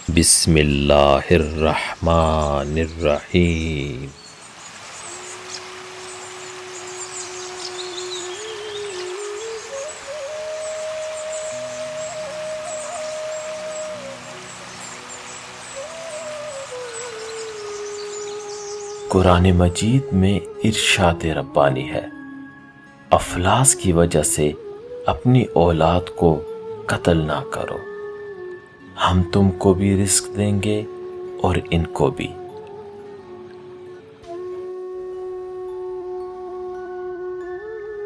بسم اللہ الرحمن الرحیم۔ قرآن مجید میں ارشاد ربانی ہے، افلاس کی وجہ سے اپنی اولاد کو قتل نہ کرو، ہم تم کو بھی رزق دیں گے اور ان کو بھی۔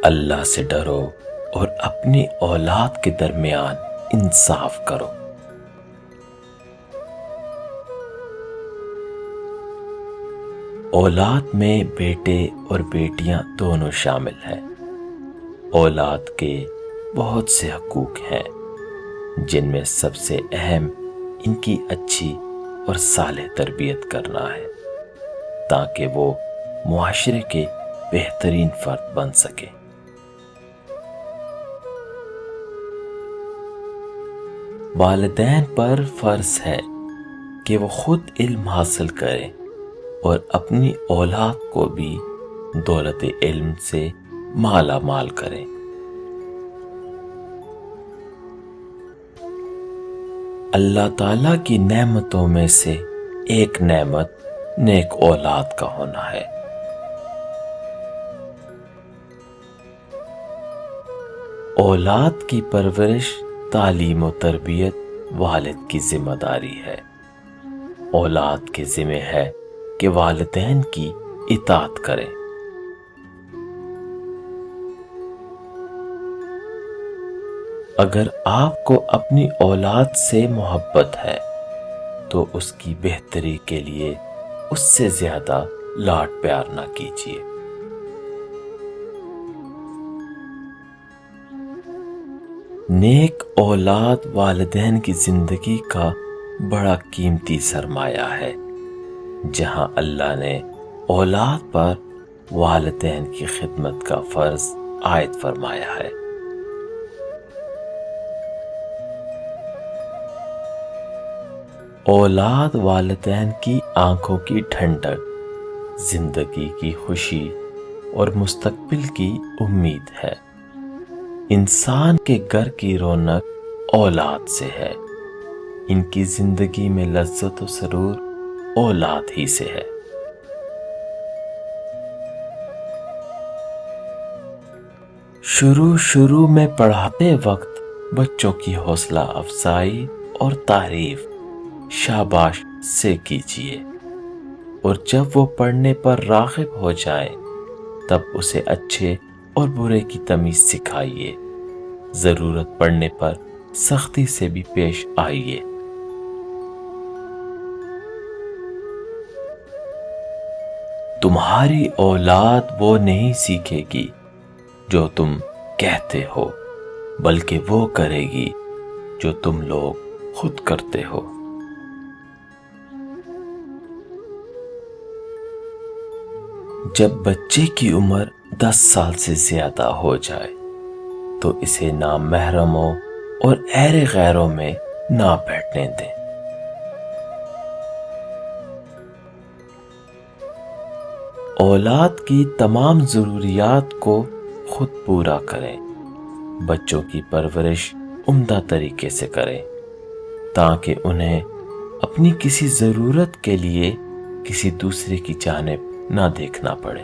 اللہ سے ڈرو اور اپنی اولاد کے درمیان انصاف کرو۔ اولاد میں بیٹے اور بیٹیاں دونوں شامل ہیں۔ اولاد کے بہت سے حقوق ہیں، جن میں سب سے اہم ان کی اچھی اور صالح تربیت کرنا ہے، تاکہ وہ معاشرے کے بہترین فرد بن سکے۔ والدین پر فرض ہے کہ وہ خود علم حاصل کریں اور اپنی اولاد کو بھی دولت علم سے مالا مال کریں۔ اللہ تعالیٰ کی نعمتوں میں سے ایک نعمت نیک اولاد کا ہونا ہے۔ اولاد کی پرورش، تعلیم و تربیت والد کی ذمہ داری ہے۔ اولاد کے ذمہ ہے کہ والدین کی اطاعت کریں۔ اگر آپ کو اپنی اولاد سے محبت ہے تو اس کی بہتری کے لیے اس سے زیادہ لاڈ پیار نہ کیجیے۔ نیک اولاد والدین کی زندگی کا بڑا قیمتی سرمایہ ہے۔ جہاں اللہ نے اولاد پر والدین کی خدمت کا فرض عائد فرمایا ہے، اولاد والدین کی آنکھوں کی ٹھنڈک، زندگی کی خوشی اور مستقبل کی امید ہے۔ انسان کے گھر کی رونق اولاد سے ہے، ان کی زندگی میں لذت و سرور اولاد ہی سے ہے۔ شروع میں پڑھاتے وقت بچوں کی حوصلہ افزائی اور تعریف شاباش سے کیجیے، اور جب وہ پڑھنے پر راغب ہو جائے تب اسے اچھے اور برے کی تمیز سکھائیے۔ ضرورت پڑنے پر سختی سے بھی پیش آئیے۔ تمہاری اولاد وہ نہیں سیکھے گی جو تم کہتے ہو، بلکہ وہ کرے گی جو تم لوگ خود کرتے ہو۔ جب بچے کی عمر 10 سال سے زیادہ ہو جائے تو اسے نامحرموں اور اہل غیروں میں نہ بیٹھنے دیں۔ اولاد کی تمام ضروریات کو خود پورا کریں۔ بچوں کی پرورش عمدہ طریقے سے کریں تاکہ انہیں اپنی کسی ضرورت کے لیے کسی دوسرے کی جانب نہ دیکھنا پڑے۔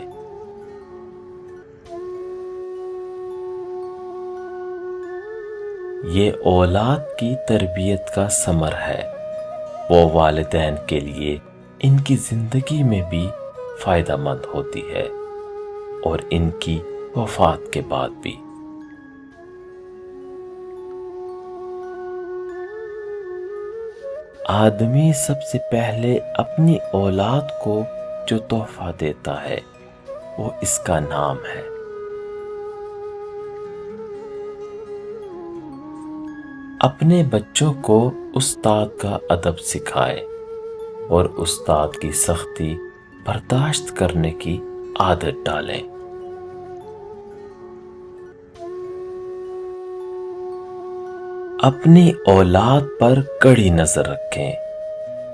یہ اولاد کی تربیت کا ثمر ہے۔ وہ والدین کے لیے ان کی زندگی میں بھی فائدہ مند ہوتی ہے اور ان کی وفات کے بعد بھی۔ آدمی سب سے پہلے اپنی اولاد کو جو تحفہ دیتا ہے وہ اس کا نام ہے۔ اپنے بچوں کو استاد کا ادب سکھائے اور استاد کی سختی برداشت کرنے کی عادت ڈالیں۔ اپنی اولاد پر کڑی نظر رکھیں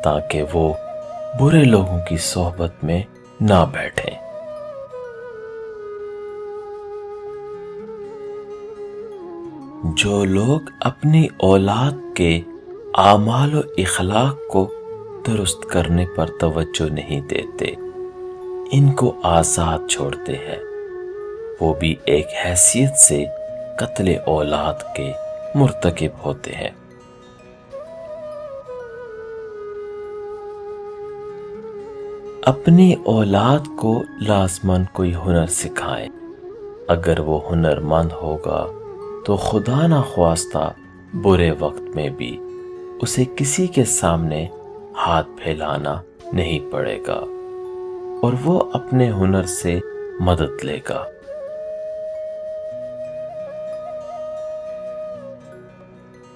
تاکہ وہ برے لوگوں کی صحبت میں نہ بیٹھیں۔ جو لوگ اپنی اولاد کے اعمال و اخلاق کو درست کرنے پر توجہ نہیں دیتے، ان کو آزاد چھوڑتے ہیں، وہ بھی ایک حیثیت سے قتل اولاد کے مرتکب ہوتے ہیں۔ اپنی اولاد کو لازماً کوئی ہنر سکھائیں۔ اگر وہ ہنر مند ہوگا تو خدا نخواستہ برے وقت میں بھی اسے کسی کے سامنے ہاتھ پھیلانا نہیں پڑے گا اور وہ اپنے ہنر سے مدد لے گا۔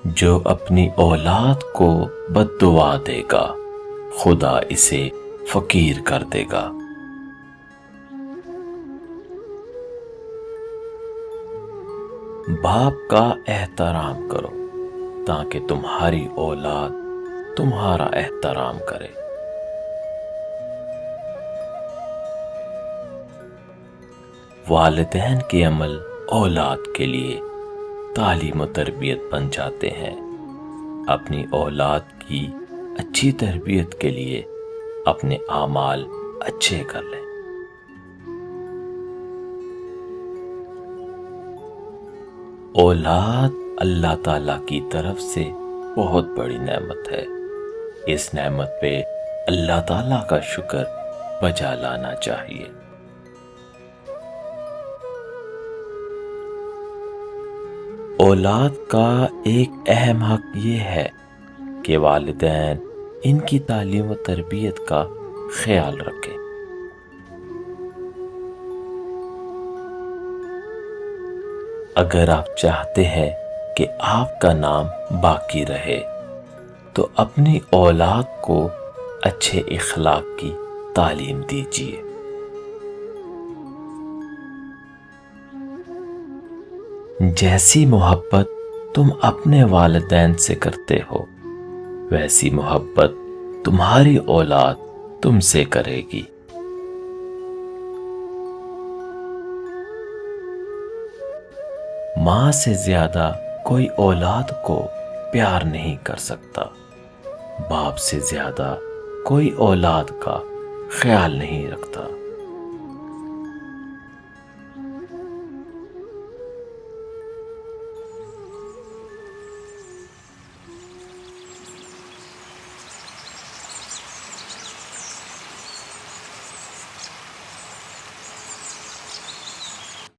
جو اپنی اولاد کو بد دعا دے گا، خدا اسے فقیر کر دے گا۔ باپ کا احترام کرو تاکہ تمہاری اولاد تمہارا احترام کرے۔ والدین کے عمل اولاد کے لیے تعلیم و تربیت بن جاتے ہیں۔ اپنی اولاد کی اچھی تربیت کے لیے اپنے اعمال اچھے کر لیں۔ اولاد اللہ تعالیٰ کی طرف سے بہت بڑی نعمت ہے۔ اس نعمت پہ اللہ تعالیٰ کا شکر بجا لانا چاہیے۔ اولاد کا ایک اہم حق یہ ہے کہ والدین ان کی تعلیم و تربیت کا خیال رکھیں۔ اگر آپ چاہتے ہیں کہ آپ کا نام باقی رہے تو اپنی اولاد کو اچھے اخلاق کی تعلیم دیجیے۔ جیسی محبت تم اپنے والدین سے کرتے ہو، ویسی محبت تمہاری اولاد تم سے کرے گی۔ ماں سے زیادہ کوئی اولاد کو پیار نہیں کر سکتا، باپ سے زیادہ کوئی اولاد کا خیال نہیں رکھتا۔